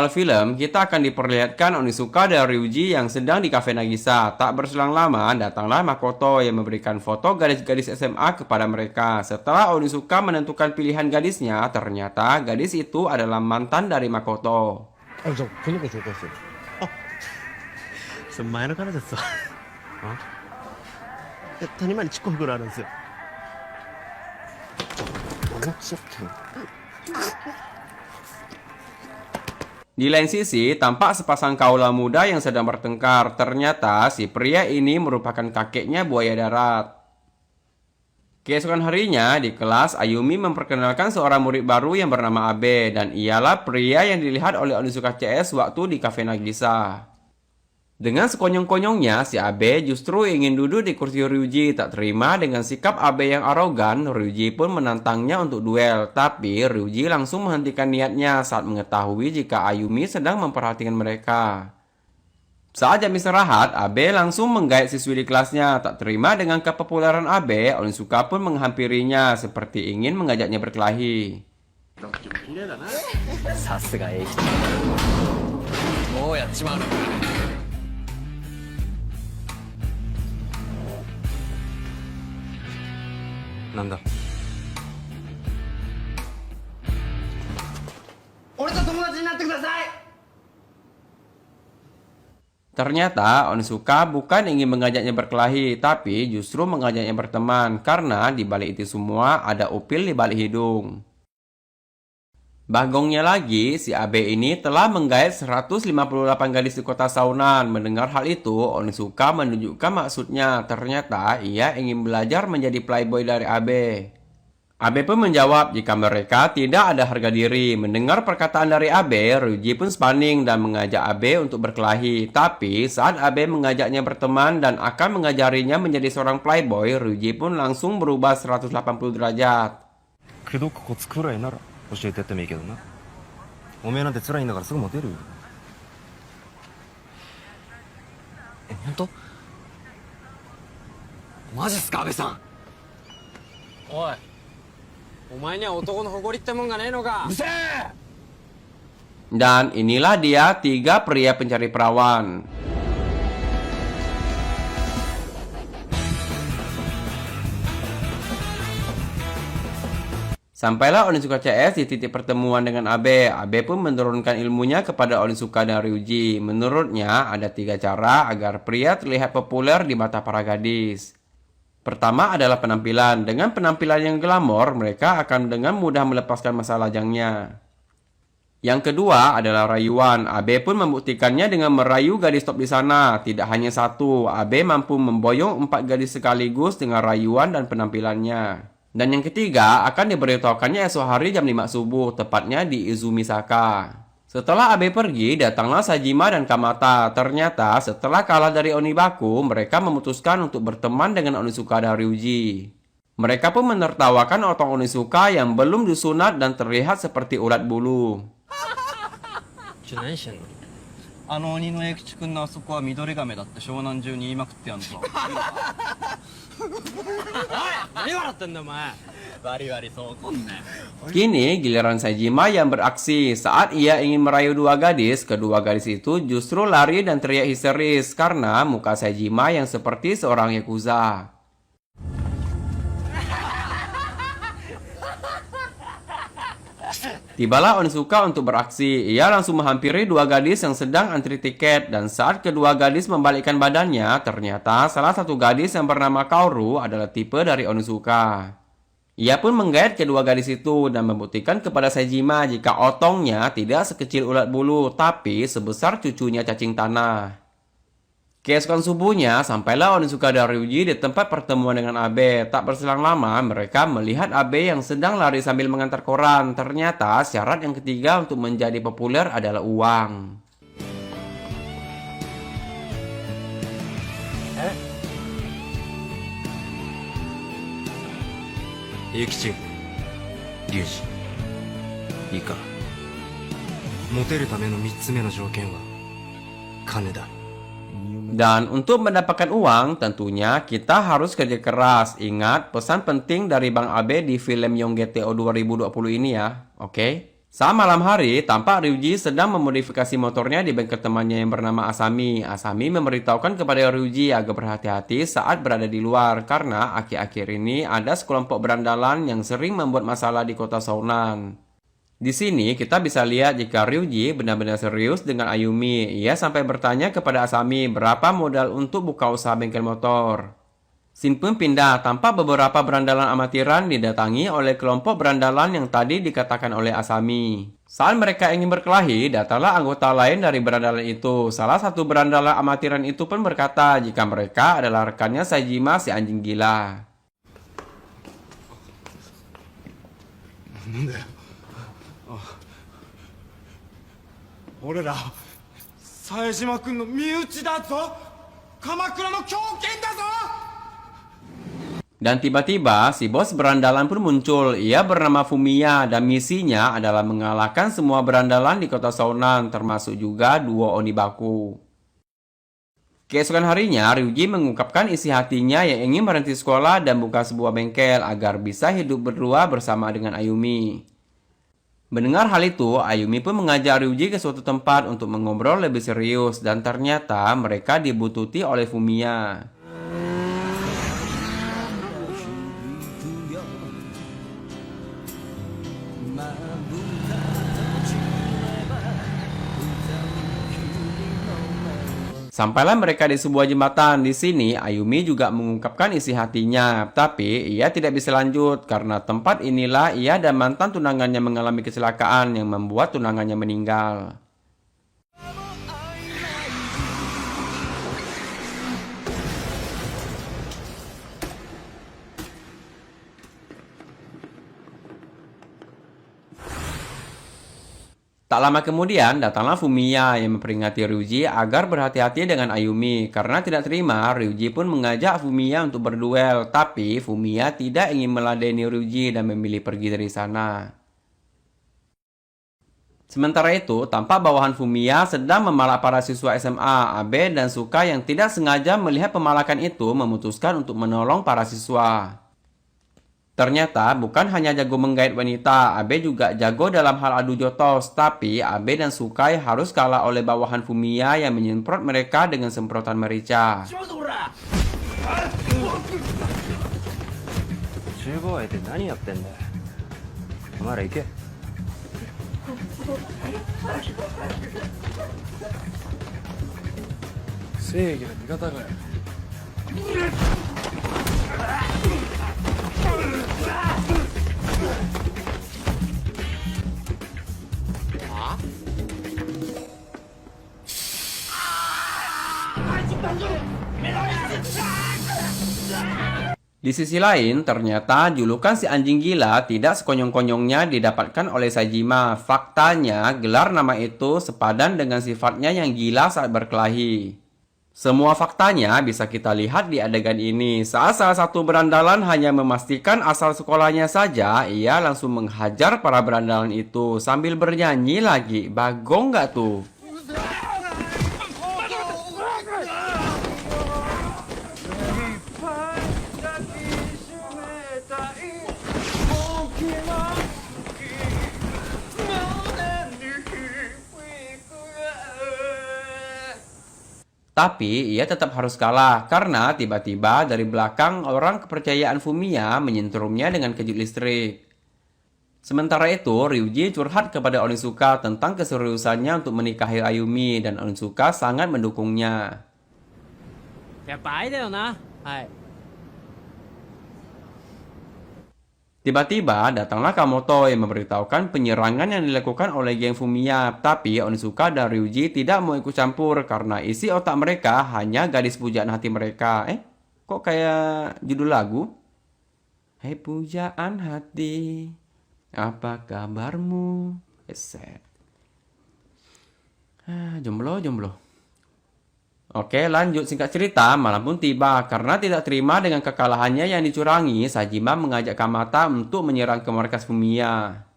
awal film, kita akan diperlihatkan Onizuka dan Ryuji yang sedang di kafe Nagisa. Tak berselang lama, datanglah Makoto yang memberikan foto gadis-gadis SMA kepada mereka. Setelah Onizuka menentukan pilihan gadisnya, ternyata gadis itu adalah mantan dari Makoto. あ、じゃあこの子紹介する。それ前の彼ですわ。谷間にちっこい袋あるんですよ。Di lain sisi, tampak sepasang kaula muda yang sedang bertengkar. Ternyata si pria ini merupakan kakeknya buaya darat. Keesokan harinya, di kelas, Ayumi memperkenalkan seorang murid baru yang bernama Abe, dan ialah pria yang dilihat oleh Onizuka CS waktu di kafe Nagisa. Dengan sekonyong-konyongnya, si Abe justru ingin duduk di kursi Ryuji. Tak terima dengan sikap Abe yang arogan, Ryuji pun menantangnya untuk duel. Tapi Ryuji langsung menghentikan niatnya saat mengetahui jika Ayumi sedang memperhatikan mereka. Saat jam istirahat, Abe langsung menggait siswi di kelasnya. Tak terima dengan kepopuleran Abe, Onizuka pun menghampirinya seperti ingin mengajaknya berkelahi. さすがエイジもうやっちまうのか。なんだ。俺と友達になってください。 Ternyata Onizuka bukan ingin mengajaknya berkelahi, tapi justru mengajaknya berteman karena di balik itu semua ada upil di balik hidung. Bagongnya lagi, si Abe ini telah menggait 158 gadis di kota Saunan. Mendengar hal itu, Onizuka menunjukkan maksudnya. Ternyata ia ingin belajar menjadi playboy dari Abe. Abe pun menjawab jika mereka tidak ada harga diri. Mendengar perkataan dari Abe, Ryuji pun spaning dan mengajak Abe untuk berkelahi. Tapi saat Abe mengajaknya berteman dan akan mengajarinya menjadi seorang playboy, Ryuji pun langsung berubah 180 derajat. 口説くコツくらいなら教えてやってもいいけどな。おめえなんて辛いんだからすぐモテるよ。え、本当？マジっすか、安部さん。おい、お前には男の誇りってもんがねえのか。うるせえ。 Dan inilah dia tiga pria pencari perawan. Sampailah Onizuka CS di titik pertemuan dengan Abe. Abe pun menurunkan ilmunya kepada Onizuka dan Ryuji. Menurutnya, ada 3 cara agar pria terlihat populer di mata para gadis. Pertama adalah penampilan. Dengan penampilan yang glamor, mereka akan dengan mudah melepaskan masa lajangnya. Yang kedua adalah rayuan. Abe pun membuktikannya dengan merayu gadis top di sana. Tidak hanya satu, Abe mampu memboyong 4 gadis sekaligus dengan rayuan dan penampilannya. Dan yang ketiga, akan diberitahukannya esok hari jam 5 subuh, tepatnya di Izumisaka. Setelah Abe pergi, datanglah Sajima dan Kamata. Ternyata, setelah kalah dari Onibaku, mereka memutuskan untuk berteman dengan Onizuka dan Ryuji. Mereka pun menertawakan otong Onizuka yang belum disunat dan terlihat seperti ulat bulu. 何してんの？あの鬼の栄吉君のあそこは緑亀だって湘南中に言いまくってやんぞ。何笑ってんだお前。バリバリそうこんね。 Kini giliran Sajima yang beraksi. Saat ia ingin merayu 2 gadis, kedua gadis itu justru lari dan teriak histeris karena muka Sajima yang seperti seorang yakuza. Tibalah Onizuka untuk beraksi. Ia langsung menghampiri 2 gadis yang sedang antri tiket, dan saat kedua gadis membalikkan badannya, ternyata salah satu gadis yang bernama Kaoru adalah tipe dari Onizuka. Ia pun menggait kedua gadis itu dan membuktikan kepada Sajima jika otongnya tidak sekecil ulat bulu, tapi sebesar cucunya cacing tanah. Keesokan subuhnya, sampailah Onizuka dan Ryuji di tempat pertemuan dengan Abe. Tak berselang lama, mereka melihat Abe yang sedang lari sambil mengantar koran. Ternyata syarat yang ketiga untuk menjadi populer adalah uang. Yukichi, Ryuji, いいか。モテるための3つ目の条件は金だ。 Dan untuk mendapatkan uang, tentunya kita harus kerja keras. Ingat pesan penting dari Bang Abe di film Young GTO 2020 ini ya, oke? Saat malam hari, tampak Ryuji sedang memodifikasi motornya di bengkel temannya yang bernama Asami. Asami memberitahukan kepada Ryuji agar berhati-hati saat berada di luar, karena akhir-akhir ini ada sekelompok berandalan yang sering membuat masalah di kota Sounan. Di sini kita bisa lihat jika Ryuji benar-benar serius dengan Ayumi. Ia sampai bertanya kepada Asami berapa modal untuk buka usaha bengkel motor. Scene pun pindah, tampak beberapa berandalan amatiran didatangi oleh kelompok berandalan yang tadi dikatakan oleh Asami. Saat mereka ingin berkelahi, datanglah anggota lain dari berandalan itu. Salah satu berandalan amatiran itu pun berkata jika mereka adalah rekannya Saejima si anjing gila. 俺ら冴島君の身内だぞ鎌倉の狂犬だぞ Dan tiba-tiba si bos berandalan pun muncul. Ia bernama Fumiya dan misinya adalah mengalahkan semua berandalan di kota Sounan, termasuk juga duo Onibaku. Keesokan harinya, Ryuji mengungkapkan isi hatinya yang ingin berhenti sekolah dan buka sebuah bengkel agar bisa hidup berdua bersama dengan Ayumi. Mendengar hal itu, Ayumi pun mengajak Ryuji ke suatu tempat untuk mengobrol lebih serius dan ternyata mereka dibututi oleh Fumiya. Sampailah mereka di sebuah jembatan. Di sini, Ayumi juga mengungkapkan isi hatinya. Tapi, ia tidak bisa lanjut karena tempat inilah ia dan mantan tunangannya mengalami kecelakaan yang membuat tunangannya meninggal. Tak lama kemudian, datanglah Fumiya yang memperingati Ryuji agar berhati-hati dengan Ayumi. Karena tidak terima, Ryuji pun mengajak Fumiya untuk berduel. Tapi Fumiya tidak ingin meladeni Ryuji dan memilih pergi dari sana. Sementara itu, tampak bawahan Fumiya sedang memalak para siswa SMA. Abe dan Suka yang tidak sengaja melihat pemalakan itu memutuskan untuk menolong para siswa. Ternyata bukan hanya jago menggait wanita, Abe juga jago dalam hal adu jotos. Tapi Abe dan Sukai harus kalah oleh bawahan Fumiya yang menyemprot mereka dengan semprotan merica. 15相手何やってんだよお前ら行け正義の味方がよ Di sisi lain, ternyata julukan si anjing gila tidak sekonyong-konyongnya didapatkan oleh Saejima. Faktanya, gelar nama itu sepadan dengan sifatnya yang gila saat berkelahi. Semua faktanya bisa kita lihat di adegan ini. Saat salah satu berandalan hanya memastikan asal sekolahnya saja, ia langsung menghajar para berandalan itu sambil bernyanyi lagi. Bagong nggak tuh? Tapi ia tetap harus kalah karena tiba-tiba dari belakang orang kepercayaan Fumiya menyentrumnya dengan kejut listrik. Sementara itu, Ryuji curhat kepada Onizuka tentang keseriusannya untuk menikahi Ayumi dan Onizuka sangat mendukungnya. やっぱ愛だよな。はい。 Tiba-tiba datanglah Kamoto yang memberitahukan penyerangan yang dilakukan oleh geng Fumiya. Tapi Onizuka dan Ryuji tidak mau ikut campur karena isi otak mereka hanya gadis pujaan hati mereka. Kok kayak judul lagu? Hei pujaan hati, apa kabarmu? Eset. Jomblo. Oke, lanjut. Singkat cerita, malam pun tiba. Karena tidak terima dengan kekalahannya yang dicurangi, Saejima mengajak Kamata untuk menyerang ke markas Fumiya.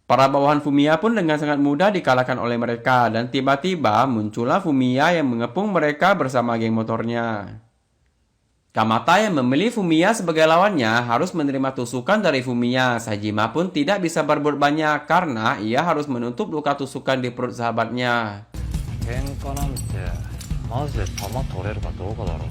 Para bawahan Fumiya pun dengan sangat mudah dikalahkan oleh mereka dan tiba-tiba muncullah Fumiya yang mengepung mereka bersama geng motornya. Kamata yang memilih Fumiya sebagai lawannya harus menerima tusukan dari Fumiya. Sajima pun tidak bisa berbuat banyak karena ia harus menutup luka tusukan di perut sahabatnya. 喧嘩なんてマジで弾取れるかどうかだろ。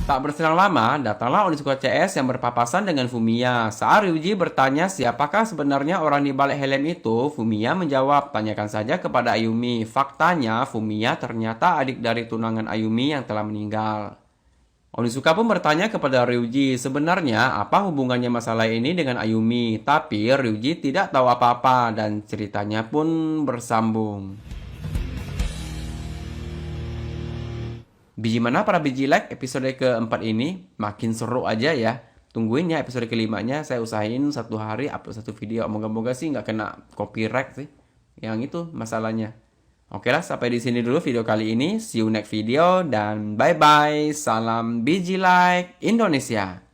Tak berselang lama, datanglah Onizuka CS yang berpapasan dengan Fumiya. Saat Ryuji bertanya siapakah sebenarnya orang di balik helm itu, Fumiya menjawab, tanyakan saja kepada Ayumi. Faktanya, Fumiya ternyata adik dari tunangan Ayumi yang telah meninggal. Onizuka pun bertanya kepada Ryuji, sebenarnya apa hubungannya masalah ini dengan Ayumi? Tapi Ryuji tidak tahu apa-apa dan ceritanya pun bersambung. Biji mana para biji like episode keempat ini? Makin seru aja ya. Tungguin ya episode kelimanya. Saya usahain satu hari upload satu video. Moga-moga sih nggak kena copyright sih. Yang itu masalahnya. Oke lah, sampai di sini dulu video kali ini. See you next video dan bye-bye. Salam biji like Indonesia.